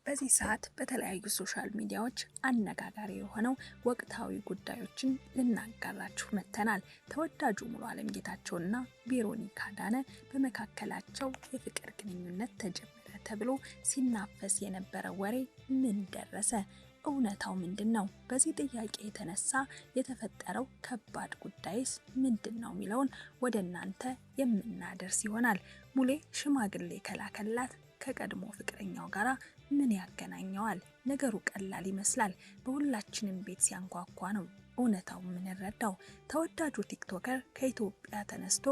በዚህ ሰዓት በተለያዩ ሶሻል ሚዲያዎች አነጋጋሪ የሆነው ወቅታዊ ጉዳዮችን ልናጋራችሁ መተናል። ተወዳጁ ሙሉዓለም ጌታቸውና ቬሮኒካ አዳነ በመካከላቸው የፍቅር ግንኙነት ተጀመረ ተብሎ ሲናፈስ የነበረው ወሬ ምን ደረሰ? እውነታው ምንድነው? በዚህ ጥያቄ የተነሳ የተፈጠረው ከባድ ጉዳይስ ምንድነው የሚለውን ወደ እናንተ የምናደርስ ይሆናል። ሙሌ ሽማግሌ ከላከላት ከቀድሞ ፍቅረኛው ጋራ ምን ያገናኘዋል? ነገሩ ቀላል ይመስላል። በሁላችንም ቤት ሲያንኳኳ ነው እውነታው የምንረዳው። ተወዳጁ ቲክቶከር ከኢትዮጵያ ተነስቶ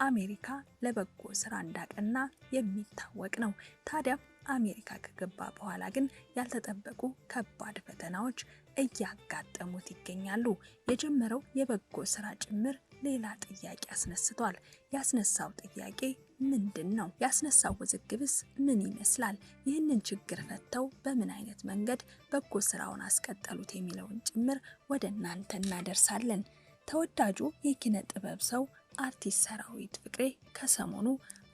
አሜሪካ ለበጎ ስራ እንዳቀና የሚታወቅ ነው። ታዲያ አሜሪካ ከገባ በኋላ ግን ያልተጠበቁ ከባድ ፈተናዎች እያጋጠሙት ይገኛሉ። የጀመረው የበጎ ስራ ጭምር ሌላ ጥያቄ አስነስቷል። ያስነሳው ጥያቄ ምንድነው? ያስነሳው ውዝግብስ ምን ይመስላል? ይህንን ችግር ፈተው በምን አይነት መንገድ በጎ ስራውን አስቀጠሉት የሚለውን ጭምር ወደ እናንተ እናደርሳለን። ተወዳጁ የኪነ ጥበብ ሰው አርቲስት ሰራዊት ፍቅሬ ከሰሞኑ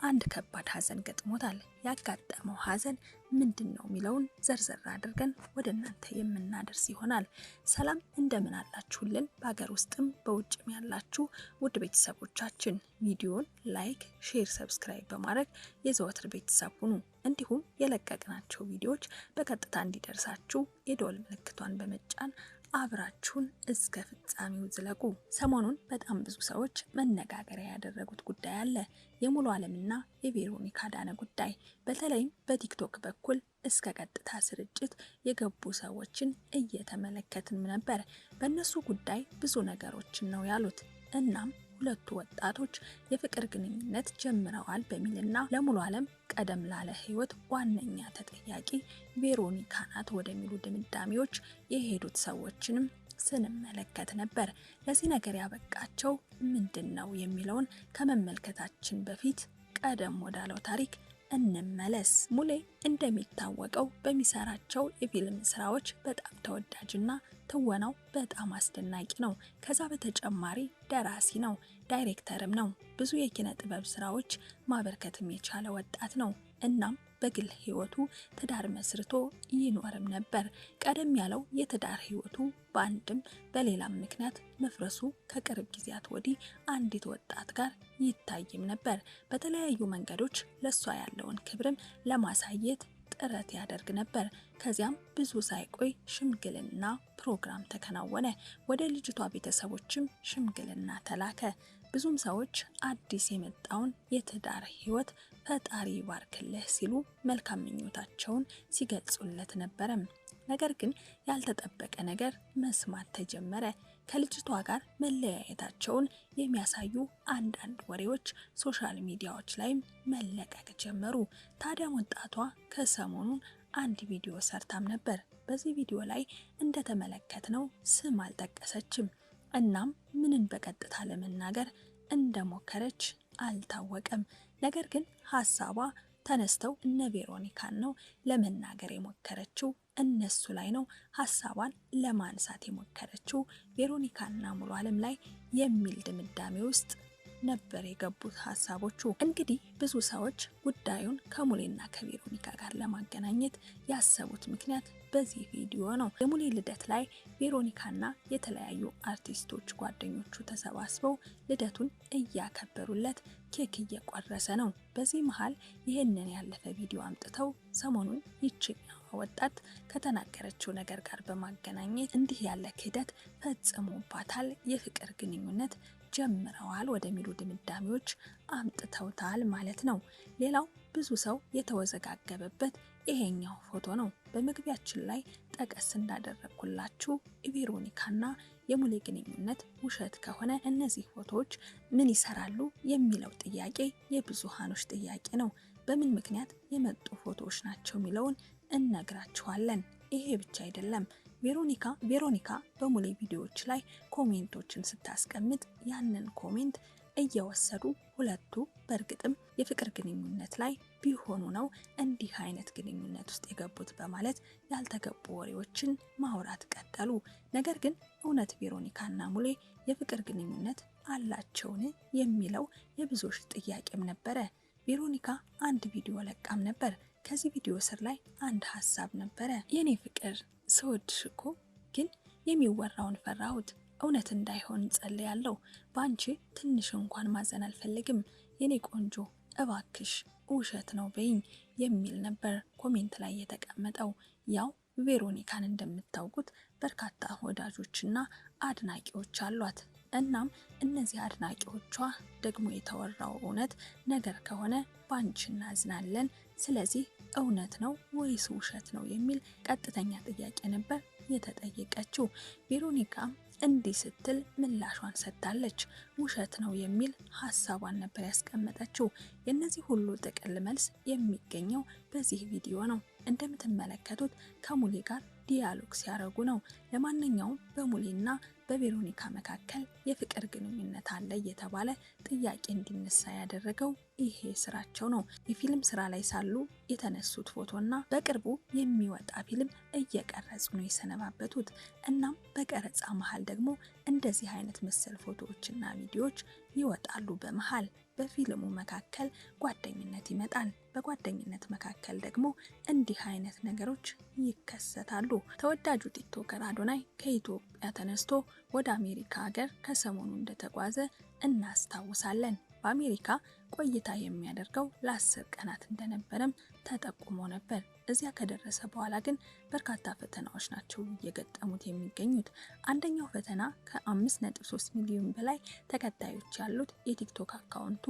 አንድ ከባድ ሀዘን ገጥሞታል። ያጋጠመው ሀዘን ምንድነው የሚለውን ዘርዘር አድርገን ወደ እናንተ የምናደርስ ይሆናል። ሰላም እንደምን አላችሁልን? በሀገር ውስጥም በውጭም ያላችሁ ውድ ቤተሰቦቻችን ቪዲዮን ላይክ፣ ሼር፣ ሰብስክራይብ በማድረግ የዘወትር ቤተሰብ ሁኑ። እንዲሁም የለቀቅናቸው ቪዲዮዎች በቀጥታ እንዲደርሳችሁ የደወል ምልክቷን በመጫን አብራችሁን እስከ ፍጻሜው ዝለቁ። ሰሞኑን በጣም ብዙ ሰዎች መነጋገሪያ ያደረጉት ጉዳይ አለ። የሙሉዓለምና የቬሮኒካ አዳነ ጉዳይ። በተለይም በቲክቶክ በኩል እስከ ቀጥታ ስርጭት የገቡ ሰዎችን እየተመለከትን ነበር። በእነሱ ጉዳይ ብዙ ነገሮችን ነው ያሉት። እናም ሁለቱ ወጣቶች የፍቅር ግንኙነት ጀምረዋል በሚልና ለሙሉዓለም ቀደም ላለ ህይወት ዋነኛ ተጠያቂ ቬሮኒካ ናት ወደሚሉ ድምዳሜዎች የሄዱት ሰዎችንም ስንመለከት ነበር። ለዚህ ነገር ያበቃቸው ምንድነው የሚለውን ከመመልከታችን በፊት ቀደም ወዳለው ታሪክ እንመለስ። ሙሌ እንደሚታወቀው በሚሰራቸው የፊልም ስራዎች በጣም ተወዳጅና ትወናው በጣም አስደናቂ ነው። ከዛ በተጨማሪ ደራሲ ነው፣ ዳይሬክተርም ነው። ብዙ የኪነ ጥበብ ስራዎች ማበርከትም የቻለ ወጣት ነው። እናም በግል ህይወቱ ትዳር መስርቶ ይኖርም ነበር። ቀደም ያለው የትዳር ህይወቱ በአንድም በሌላም ምክንያት መፍረሱ ከቅርብ ጊዜያት ወዲህ አንዲት ወጣት ጋር ይታይም ነበር። በተለያዩ መንገዶች ለሷ ያለውን ክብርም ለማሳየት ጥረት ያደርግ ነበር። ከዚያም ብዙ ሳይቆይ ሽምግልና ፕሮግራም ተከናወነ። ወደ ልጅቷ ቤተሰቦችም ሽምግልና ተላከ። ብዙም ሰዎች አዲስ የመጣውን የትዳር ህይወት ፈጣሪ ይባርክልህ ሲሉ መልካም ምኞታቸውን ሲገልጹለት ነበረ። ነገር ግን ያልተጠበቀ ነገር መስማት ተጀመረ። ከልጅቷ ጋር መለያየታቸውን የሚያሳዩ አንዳንድ ወሬዎች ሶሻል ሚዲያዎች ላይም መለቀቅ ጀመሩ። ታዲያ ወጣቷ ከሰሞኑን አንድ ቪዲዮ ሰርታም ነበር። በዚህ ቪዲዮ ላይ እንደተመለከትነው ስም አልጠቀሰችም። እናም ምንን በቀጥታ ለመናገር እንደሞከረች አልታወቀም። ነገር ግን ሀሳቧ ተነስተው እነ ቬሮኒካን ነው ለመናገር የሞከረችው፣ እነሱ ላይ ነው ሀሳቧን ለማንሳት የሞከረችው፣ ቬሮኒካና ሙሉዓለም ላይ የሚል ድምዳሜ ውስጥ ነበር የገቡት ሀሳቦቹ። እንግዲህ ብዙ ሰዎች ጉዳዩን ከሙሌና ከቬሮኒካ ጋር ለማገናኘት ያሰቡት ምክንያት በዚህ ቪዲዮ ነው። የሙሌ ልደት ላይ ቬሮኒካና የተለያዩ አርቲስቶች ጓደኞቹ ተሰባስበው ልደቱን እያከበሩለት ኬክ እየቆረሰ ነው። በዚህ መሃል ይህንን ያለፈ ቪዲዮ አምጥተው ሰሞኑን ይችኛው ወጣት ከተናገረችው ነገር ጋር በማገናኘት እንዲህ ያለ ክህደት ፈጽሞባታል፣ የፍቅር ግንኙነት ጀምረዋል ወደሚሉ ድምዳሜዎች አምጥተውታል ማለት ነው። ሌላው ብዙ ሰው የተወዘጋገበበት ይሄኛው ፎቶ ነው። በመግቢያችን ላይ ጠቀስ እንዳደረኩላችሁ ቬሮኒካና የሙሌ ግንኙነት ውሸት ከሆነ እነዚህ ፎቶዎች ምን ይሰራሉ የሚለው ጥያቄ የብዙሃኖች ጥያቄ ነው። በምን ምክንያት የመጡ ፎቶዎች ናቸው የሚለውን እነግራችኋለን። ይሄ ብቻ አይደለም። ቬሮኒካ በሙሌ ቪዲዮዎች ላይ ኮሜንቶችን ስታስቀምጥ ያንን ኮሜንት እየወሰዱ ሁለቱ በእርግጥም የፍቅር ግንኙነት ላይ ቢሆኑ ነው እንዲህ አይነት ግንኙነት ውስጥ የገቡት በማለት ያልተገቡ ወሬዎችን ማውራት ቀጠሉ። ነገር ግን እውነት ቬሮኒካና ሙሌ የፍቅር ግንኙነት አላቸውን የሚለው የብዙዎች ጥያቄም ነበረ። ቬሮኒካ አንድ ቪዲዮ ለቃም ነበር። ከዚህ ቪዲዮ ስር ላይ አንድ ሀሳብ ነበረ። የኔ ፍቅር ስወድሽ እኮ ግን የሚወራውን ፈራሁት። እውነት እንዳይሆን ጸልያለሁ። በአንቺ ትንሽ እንኳን ማዘን አልፈልግም። የኔ ቆንጆ እባክሽ ውሸት ነው በይኝ የሚል ነበር ኮሜንት ላይ የተቀመጠው። ያው ቬሮኒካን እንደምታውቁት በርካታ ወዳጆችና አድናቂዎች አሏት። እናም እነዚህ አድናቂዎቿ ደግሞ የተወራው እውነት ነገር ከሆነ ባንቺ እናዝናለን፣ ስለዚህ እውነት ነው ወይስ ውሸት ነው የሚል ቀጥተኛ ጥያቄ ነበር የተጠየቀችው። ቬሮኒካ እንዲህ ስትል ምላሿን ሰጥታለች። ውሸት ነው የሚል ሀሳቧን ነበር ያስቀመጠችው። የነዚህ ሁሉ ጥቅል መልስ የሚገኘው በዚህ ቪዲዮ ነው። እንደምትመለከቱት ከሙሌ ጋር ዲያሎግ ሲያደርጉ ነው። ለማንኛውም በሙሌና በቬሮኒካ መካከል የፍቅር ግንኙነት አለ እየተባለ ጥያቄ እንዲነሳ ያደረገው ይሄ ስራቸው ነው። የፊልም ስራ ላይ ሳሉ የተነሱት ፎቶና በቅርቡ የሚወጣ ፊልም እየቀረጹ ነው የሰነባበቱት። እናም በቀረጻ መሃል ደግሞ እንደዚህ አይነት መሰል ፎቶዎችና ቪዲዮዎች ይወጣሉ። በመሃል በፊልሙ መካከል ጓደኝነት ይመጣል። በጓደኝነት መካከል ደግሞ እንዲህ አይነት ነገሮች ይከሰታሉ። ተወዳጁ ቲክቶከር አዶናይ ከኢትዮጵያ ተነስቶ ወደ አሜሪካ ሀገር ከሰሞኑ እንደተጓዘ እናስታውሳለን። በአሜሪካ ቆይታ የሚያደርገው ለ10 ቀናት እንደነበረም ተጠቁሞ ነበር። እዚያ ከደረሰ በኋላ ግን በርካታ ፈተናዎች ናቸው እየገጠሙት የሚገኙት። አንደኛው ፈተና ከ5.3 ሚሊዮን በላይ ተከታዮች ያሉት የቲክቶክ አካውንቱ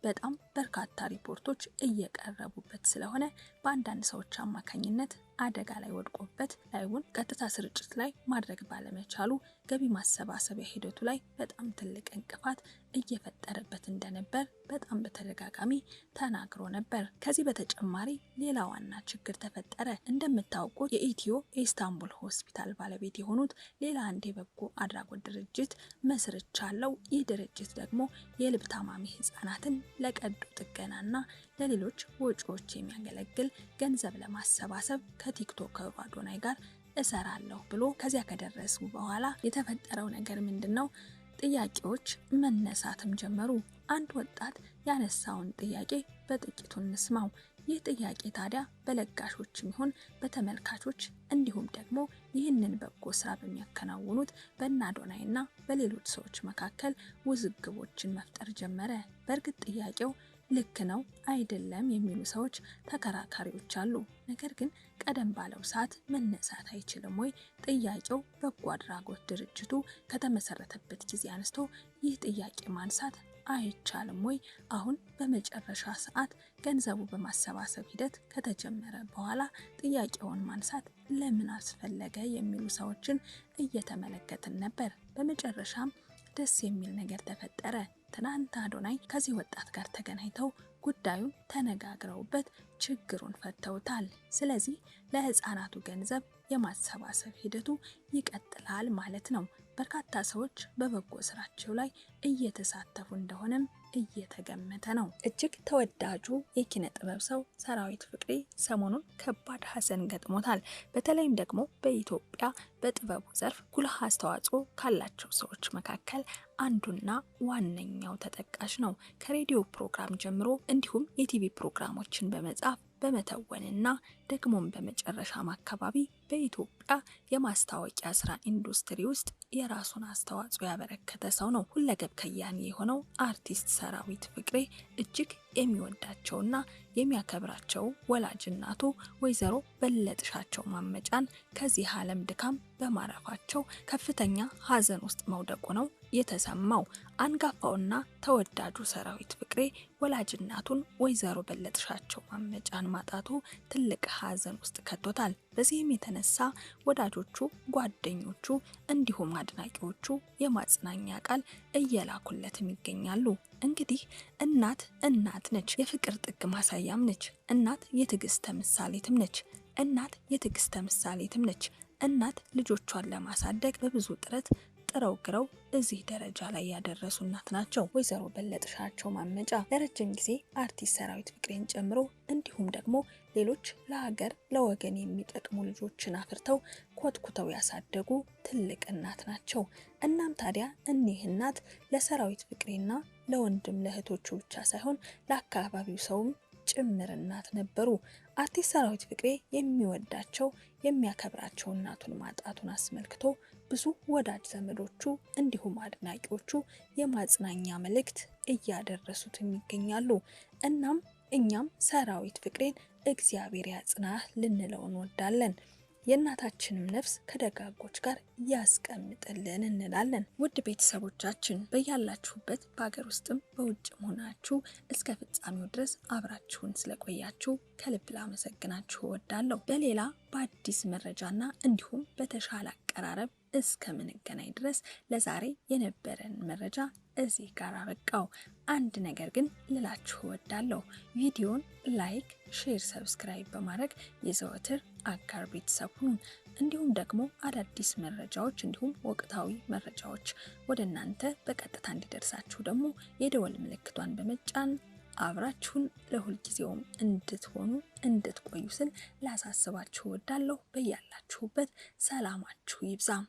በጣም በርካታ ሪፖርቶች እየቀረቡበት ስለሆነ በአንዳንድ ሰዎች አማካኝነት አደጋ ላይ ወድቆበት ላይውን ቀጥታ ስርጭት ላይ ማድረግ ባለመቻሉ ገቢ ማሰባሰቢያ ሂደቱ ላይ በጣም ትልቅ እንቅፋት እየፈጠረበት እንደነበር በጣም በተደጋጋሚ ተናግሮ ነበር። ከዚህ በተጨማሪ ሌላ ዋና ችግር ተፈጠረ። እንደምታውቁት የኢትዮ ኢስታንቡል ሆስፒታል ባለቤት የሆኑት ሌላ አንድ የበጎ አድራጎት ድርጅት መስርቻለሁ። ይህ ድርጅት ደግሞ የልብ ታማሚ ህጻናትን ለቀዶ ጥገናና ለሌሎች ወጪዎች የሚያገለግል ገንዘብ ለማሰባሰብ ከቲክቶከሩ አዶናይ ጋር እሰራለሁ ብሎ ከዚያ ከደረሱ በኋላ የተፈጠረው ነገር ምንድነው? ጥያቄዎች መነሳትም ጀመሩ። አንድ ወጣት ያነሳውን ጥያቄ በጥቂቱ እንስማው። ይህ ጥያቄ ታዲያ በለጋሾችም ይሁን በተመልካቾች እንዲሁም ደግሞ ይህንን በጎ ስራ በሚያከናውኑት በእነ አዶናይና በሌሎች ሰዎች መካከል ውዝግቦችን መፍጠር ጀመረ። በእርግጥ ጥያቄው ልክ ነው አይደለም የሚሉ ሰዎች ተከራካሪዎች አሉ። ነገር ግን ቀደም ባለው ሰዓት መነሳት አይችልም ወይ? ጥያቄው በጎ አድራጎት ድርጅቱ ከተመሰረተበት ጊዜ አንስቶ ይህ ጥያቄ ማንሳት አይቻልም ወይ? አሁን በመጨረሻ ሰዓት ገንዘቡ በማሰባሰብ ሂደት ከተጀመረ በኋላ ጥያቄውን ማንሳት ለምን አስፈለገ የሚሉ ሰዎችን እየተመለከትን ነበር። በመጨረሻም ደስ የሚል ነገር ተፈጠረ። ትናንት አዶናይ ከዚህ ወጣት ጋር ተገናኝተው ጉዳዩን ተነጋግረውበት ችግሩን ፈተውታል። ስለዚህ ለህፃናቱ ገንዘብ የማሰባሰብ ሂደቱ ይቀጥላል ማለት ነው። በርካታ ሰዎች በበጎ ስራቸው ላይ እየተሳተፉ እንደሆነም እየተገመተ ነው። እጅግ ተወዳጁ የኪነ ጥበብ ሰው ሰራዊት ፍቅሬ ሰሞኑን ከባድ ሐዘን ገጥሞታል። በተለይም ደግሞ በኢትዮጵያ በጥበቡ ዘርፍ ጉልህ አስተዋጽኦ ካላቸው ሰዎች መካከል አንዱና ዋነኛው ተጠቃሽ ነው። ከሬዲዮ ፕሮግራም ጀምሮ እንዲሁም የቲቪ ፕሮግራሞችን በመጻፍ በመተወንና ደግሞም በመጨረሻም አካባቢ በኢትዮጵያ የማስታወቂያ ስራ ኢንዱስትሪ ውስጥ የራሱን አስተዋጽኦ ያበረከተ ሰው ነው። ሁለገብ ከያኒ የሆነው አርቲስት ሰራዊት ፍቅሬ እጅግ የሚወዳቸውና የሚያከብራቸው ወላጅ እናቱ ወይዘሮ በለጥሻቸው ማመጫን ከዚህ ዓለም ድካም በማረፋቸው ከፍተኛ ሐዘን ውስጥ መውደቁ ነው የተሰማው። አንጋፋውና ተወዳጁ ሰራዊት ፍቅሬ ወላጅ እናቱን ወይዘሮ በለጥሻቸው ማመጫን ማጣቱ ትልቅ ሐዘን ውስጥ ከቶታል። በዚህም የተነሳ ወዳጆቹ፣ ጓደኞቹ እንዲሁም አድናቂዎቹ የማጽናኛ ቃል እየላኩለትም ይገኛሉ። እንግዲህ እናት ነች፣ የፍቅር ጥግ ማሳያም ነች። እናት የትዕግስት ተምሳሌትም ነች። እናት ልጆቿን ለማሳደግ በብዙ ጥረት ጥረው ግረው እዚህ ደረጃ ላይ ያደረሱ እናት ናቸው ወይዘሮ በለጥሻቸው ማመጫ። ለረጅም ጊዜ አርቲስት ሰራዊት ፍቅሬን ጨምሮ እንዲሁም ደግሞ ሌሎች ለሀገር ለወገን የሚጠቅሙ ልጆችን አፍርተው ኮትኩተው ያሳደጉ ትልቅ እናት ናቸው። እናም ታዲያ እኒህ እናት ለሰራዊት ፍቅሬና ለወንድም ለእህቶቹ ብቻ ሳይሆን ለአካባቢው ሰውም ጭምር እናት ነበሩ። አርቲስት ሰራዊት ፍቅሬ የሚወዳቸው የሚያከብራቸው እናቱን ማጣቱን አስመልክቶ ብዙ ወዳጅ ዘመዶቹ እንዲሁም አድናቂዎቹ የማጽናኛ መልእክት እያደረሱት ይገኛሉ። እናም እኛም ሰራዊት ፍቅሬን እግዚአብሔር ያጽናህ ልንለው እንወዳለን። የእናታችንም ነፍስ ከደጋጎች ጋር ያስቀምጥልን እንላለን። ውድ ቤተሰቦቻችን በያላችሁበት በሀገር ውስጥም በውጭም ሆናችሁ እስከ ፍጻሜው ድረስ አብራችሁን ስለቆያችሁ ከልብ ላመሰግናችሁ እወዳለሁ። በሌላ በአዲስ መረጃና እንዲሁም በተሻለ አቀራረብ እስከምንገናኝ ድረስ ለዛሬ የነበረን መረጃ እዚህ ጋር አበቃው። አንድ ነገር ግን ልላችሁ እወዳለሁ። ቪዲዮን ላይክ፣ ሼር፣ ሰብስክራይብ በማድረግ የዘወትር አጋር ቤተሰብ ሁኑ። እንዲሁም ደግሞ አዳዲስ መረጃዎች እንዲሁም ወቅታዊ መረጃዎች ወደ እናንተ በቀጥታ እንዲደርሳችሁ ደግሞ የደወል ምልክቷን በመጫን አብራችሁን ለሁልጊዜውም እንድትሆኑ እንድትቆዩ ስል ላሳስባችሁ እወዳለሁ። በያላችሁበት ሰላማችሁ ይብዛ።